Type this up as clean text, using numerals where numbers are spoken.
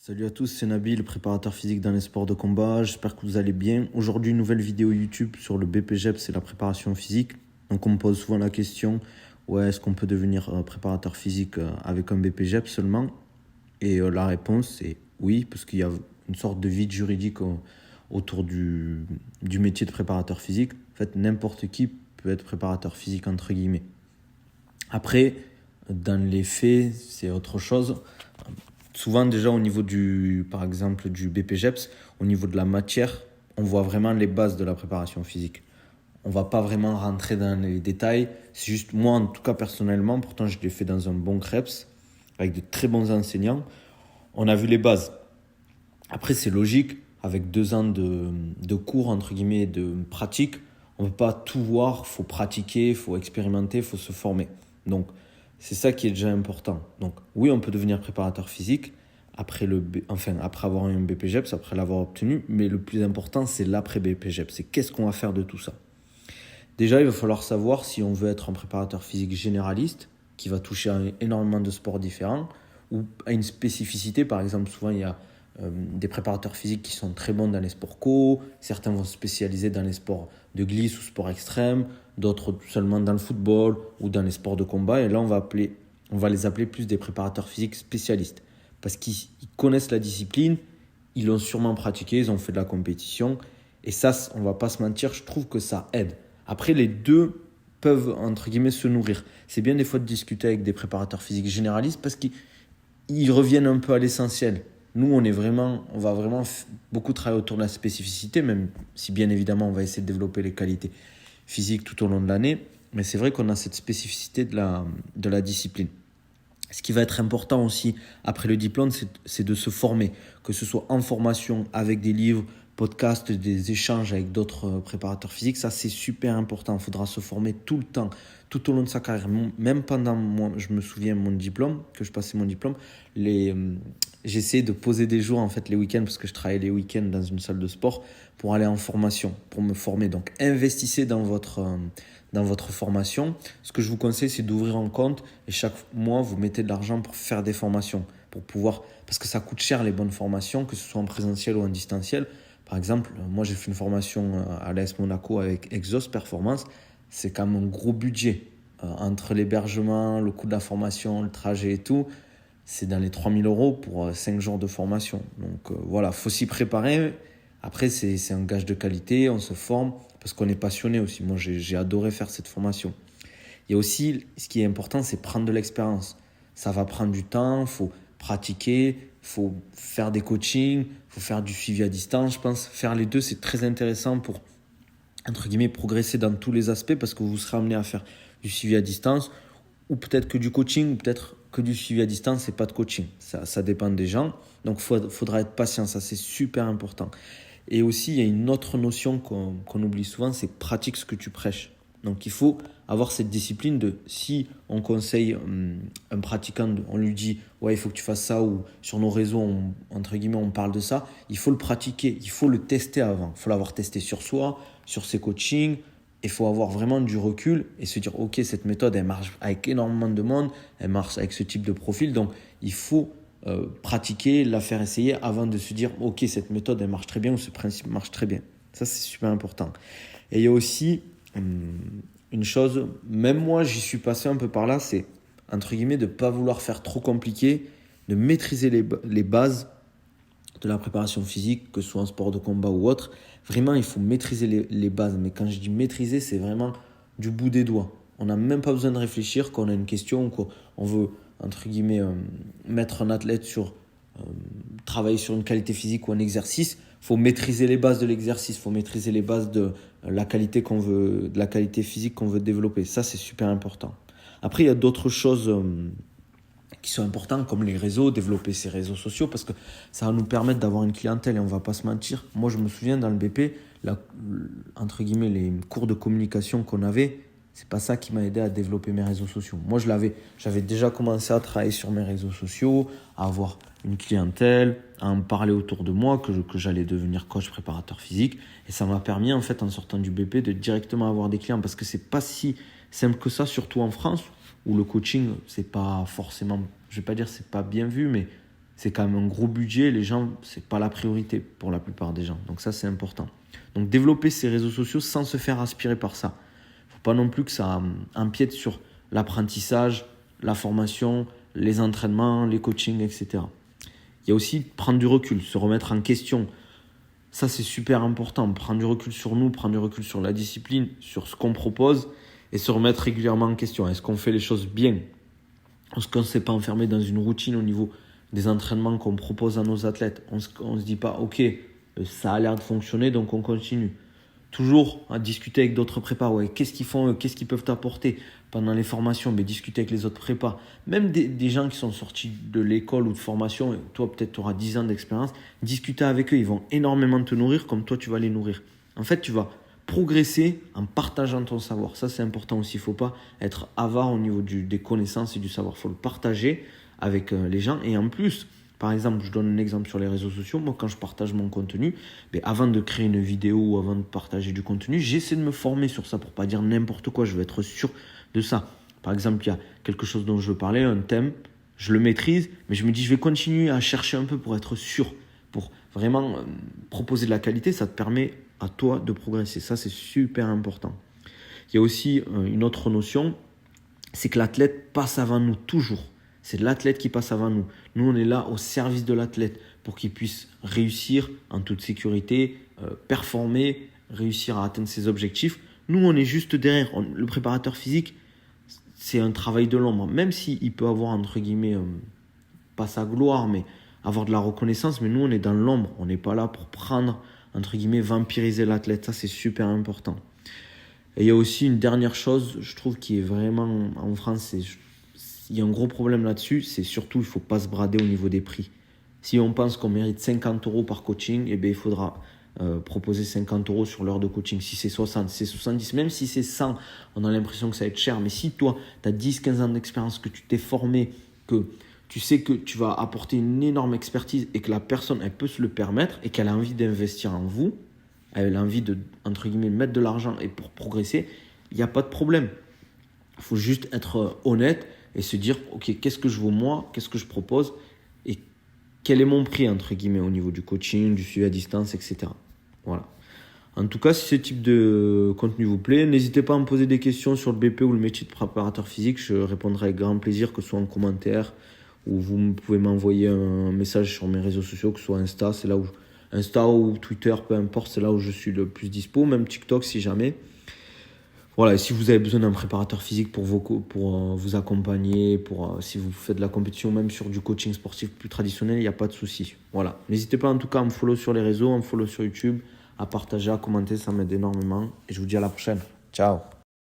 Salut à tous, c'est Nabil, préparateur physique dans les sports de combat. J'espère que vous allez bien. Aujourd'hui, une nouvelle vidéo YouTube sur le BPGEP, c'est la préparation physique. Donc, on me pose souvent la question, ouais, est-ce qu'on peut devenir préparateur physique avec un BPGEP seulement? Et la réponse, c'est oui, parce qu'il y a une sorte de vide juridique autour du métier de préparateur physique. En fait, n'importe qui peut être préparateur physique, entre guillemets. Après, dans les faits, c'est autre chose. Souvent, déjà, au niveau par exemple, du BPGEPS, au niveau de la matière, on voit vraiment les bases de la préparation physique. On ne va pas vraiment rentrer dans les détails. C'est juste moi, en tout cas personnellement, pourtant je l'ai fait dans un bon CREPS, avec de très bons enseignants. On a vu les bases. Après, c'est logique, avec 2 ans de cours, entre guillemets, de pratique, on ne peut pas tout voir, il faut pratiquer, il faut expérimenter, il faut se former. Donc, c'est ça qui est déjà important. Donc, oui, on peut devenir préparateur physique après avoir eu un BPGEPS, après l'avoir obtenu, mais le plus important, c'est l'après BPGEPS. C'est qu'est-ce qu'on va faire de tout ça. Déjà, il va falloir savoir si on veut être un préparateur physique généraliste, qui va toucher à énormément de sports différents, ou à une spécificité. Par exemple, souvent, il y a des préparateurs physiques qui sont très bons dans les sports co, certains vont se spécialiser dans les sports de glisse ou sports extrêmes, d'autres seulement dans le football ou dans les sports de combat. Et là, on va les appeler plus des préparateurs physiques spécialistes, parce qu'ils connaissent la discipline, ils l'ont sûrement pratiqué, ils ont fait de la compétition. Et ça, on ne va pas se mentir, je trouve que ça aide. Après, les deux peuvent, entre guillemets, se nourrir. C'est bien des fois de discuter avec des préparateurs physiques généralistes parce qu'ils reviennent un peu à l'essentiel. Nous, on va vraiment beaucoup travailler autour de la spécificité, même si bien évidemment, on va essayer de développer les qualités physiques tout au long de l'année. Mais c'est vrai qu'on a cette spécificité de la discipline. Ce qui va être important aussi après le diplôme, c'est de se former, que ce soit en formation avec des livres, podcasts, des échanges avec d'autres préparateurs physiques. Ça, c'est super important. Il faudra se former tout le temps, tout au long de sa carrière. Même pendant, moi, je me souviens, mon diplôme, que je passais mon diplôme, j'essayais de poser des jours, en fait, les week-ends, parce que je travaillais les week-ends dans une salle de sport, pour aller en formation, pour me former. Donc, investissez dans votre formation. Ce que je vous conseille, c'est d'ouvrir un compte et chaque mois, vous mettez de l'argent pour faire des formations, parce que ça coûte cher les bonnes formations, que ce soit en présentiel ou en distanciel. Par exemple, moi, j'ai fait une formation à l'AS Monaco avec Exos Performance. C'est quand même un gros budget. Entre l'hébergement, le coût de la formation, le trajet et tout, c'est dans les 3 000 € pour 5 jours de formation. Donc voilà, il faut s'y préparer. Après, c'est un gage de qualité, on se forme parce qu'on est passionné aussi. Moi, j'ai adoré faire cette formation. Il y a aussi, ce qui est important, c'est prendre de l'expérience. Ça va prendre du temps, il faut pratiquer, il faut faire des coachings, il faut faire du suivi à distance. Je pense faire les deux, c'est très intéressant pour, entre guillemets, progresser dans tous les aspects parce que vous serez amené à faire du suivi à distance ou peut-être que du coaching, ou peut-être que du suivi à distance et pas de coaching. Ça dépend des gens. Donc, il faudra être patient. Ça, c'est super important. Et aussi, il y a une autre notion qu'on oublie souvent, c'est pratique ce que tu prêches. Donc, il faut avoir cette discipline de si on conseille un pratiquant, on lui dit ouais, il faut que tu fasses ça, ou sur nos réseaux, entre guillemets, on parle de ça, il faut le pratiquer, il faut le tester avant. Il faut l'avoir testé sur soi, sur ses coachings. Il faut avoir vraiment du recul et se dire ok, cette méthode, elle marche avec énormément de monde, elle marche avec ce type de profil. Donc, il faut pratiquer, la faire essayer avant de se dire ok, cette méthode elle marche très bien ou ce principe marche très bien. Ça, c'est super important. Et il y a aussi une chose, même moi j'y suis passé un peu par là, c'est entre guillemets de ne pas vouloir faire trop compliqué, de maîtriser les bases de la préparation physique, que ce soit en sport de combat ou autre. Vraiment, il faut maîtriser les bases. Mais quand je dis maîtriser, c'est vraiment du bout des doigts. On n'a même pas besoin de réfléchir quand on a une question, qu'on veut, entre guillemets, mettre un athlète travailler sur une qualité physique ou un exercice. Il faut maîtriser les bases de l'exercice, il faut maîtriser les bases de la qualité de la qualité physique qu'on veut développer. Ça, c'est super important. Après, il y a d'autres choses qui sont importants, comme les réseaux, développer ses réseaux sociaux, parce que ça va nous permettre d'avoir une clientèle et on ne va pas se mentir. Moi, je me souviens dans le BP, entre guillemets, les cours de communication qu'on avait, c'est pas ça qui m'a aidé à développer mes réseaux sociaux. Moi, j'avais déjà commencé à travailler sur mes réseaux sociaux, à avoir une clientèle, à en parler autour de moi, que j'allais devenir coach préparateur physique. Et ça m'a permis, en fait, en sortant du BP, de directement avoir des clients, parce que c'est pas si simple que ça, surtout en France, où le coaching, c'est pas forcément, je vais pas dire c'est pas bien vu, mais c'est quand même un gros budget. Les gens, c'est pas la priorité pour la plupart des gens. Donc ça, c'est important. Donc développer ses réseaux sociaux sans se faire aspirer par ça. Faut pas non plus que ça empiète sur l'apprentissage, la formation, les entraînements, les coachings, etc. Il y a aussi prendre du recul, se remettre en question. Ça, c'est super important. Prendre du recul sur nous, prendre du recul sur la discipline, sur ce qu'on propose et se remettre régulièrement en question. Est-ce qu'on fait les choses bien? Est-ce qu'on ne s'est pas enfermé dans une routine au niveau des entraînements qu'on propose à nos athlètes? On ne se dit pas, ok, ça a l'air de fonctionner, donc on continue. Toujours à discuter avec d'autres prépas. Ouais, qu'est-ce qu'ils font, qu'est-ce qu'ils peuvent t'apporter pendant les formations? Mais discuter avec les autres prépas. Même des gens qui sont sortis de l'école ou de formation, et toi peut-être tu auras 10 ans d'expérience, discuter avec eux, ils vont énormément te nourrir comme toi tu vas les nourrir. En fait, tu vas progresser en partageant ton savoir. Ça, c'est important aussi. Il ne faut pas être avare au niveau des connaissances et du savoir. Il faut le partager avec les gens. Et en plus, par exemple, je donne un exemple sur les réseaux sociaux. Moi, quand je partage mon contenu, avant de créer une vidéo ou avant de partager du contenu, j'essaie de me former sur ça pour ne pas dire n'importe quoi. Je veux être sûr de ça. Par exemple, il y a quelque chose dont je veux parler, un thème, je le maîtrise, mais je me dis je vais continuer à chercher un peu pour être sûr, pour vraiment proposer de la qualité. Ça te permet à toi de progresser. Ça, c'est super important. Il y a aussi une autre notion, c'est que l'athlète passe avant nous toujours. C'est l'athlète qui passe avant nous. Nous, on est là au service de l'athlète pour qu'il puisse réussir en toute sécurité, performer, réussir à atteindre ses objectifs. Nous, on est juste derrière. Le préparateur physique, c'est un travail de l'ombre. Même s'il peut avoir, entre guillemets, pas sa gloire, mais avoir de la reconnaissance. Mais nous, on est dans l'ombre. On n'est pas là pour prendre, entre guillemets, vampiriser l'athlète. Ça, c'est super important. Et il y a aussi une dernière chose, je trouve, qui est vraiment en France, il y a un gros problème là-dessus, c'est surtout il ne faut pas se brader au niveau des prix. Si on pense qu'on mérite 50 € par coaching, il faudra proposer 50 € sur l'heure de coaching. Si c'est 60, si c'est 70, même si c'est 100, on a l'impression que ça va être cher. Mais si toi, tu as 10-15 ans d'expérience, que tu t'es formé, que tu sais que tu vas apporter une énorme expertise et que la personne, elle peut se le permettre et qu'elle a envie d'investir en vous, elle a envie de, entre guillemets, mettre de l'argent et pour progresser, il n'y a pas de problème. Il faut juste être honnête et se dire, ok, qu'est-ce que je vaux moi, qu'est-ce que je propose et quel est mon prix, entre guillemets, au niveau du coaching, du suivi à distance, etc. Voilà. En tout cas, si ce type de contenu vous plaît, n'hésitez pas à me poser des questions sur le BP ou le métier de préparateur physique. Je répondrai avec grand plaisir, que ce soit en commentaire ou vous pouvez m'envoyer un message sur mes réseaux sociaux, que ce soit Insta, c'est là où Insta ou Twitter, peu importe, c'est là où je suis le plus dispo, même TikTok si jamais. Voilà, et si vous avez besoin d'un préparateur physique pour vous accompagner, si vous faites de la compétition, même sur du coaching sportif plus traditionnel, il n'y a pas de souci. Voilà, n'hésitez pas en tout cas à me follow sur les réseaux, à me follow sur YouTube, à partager, à commenter, ça m'aide énormément. Et je vous dis à la prochaine. Ciao.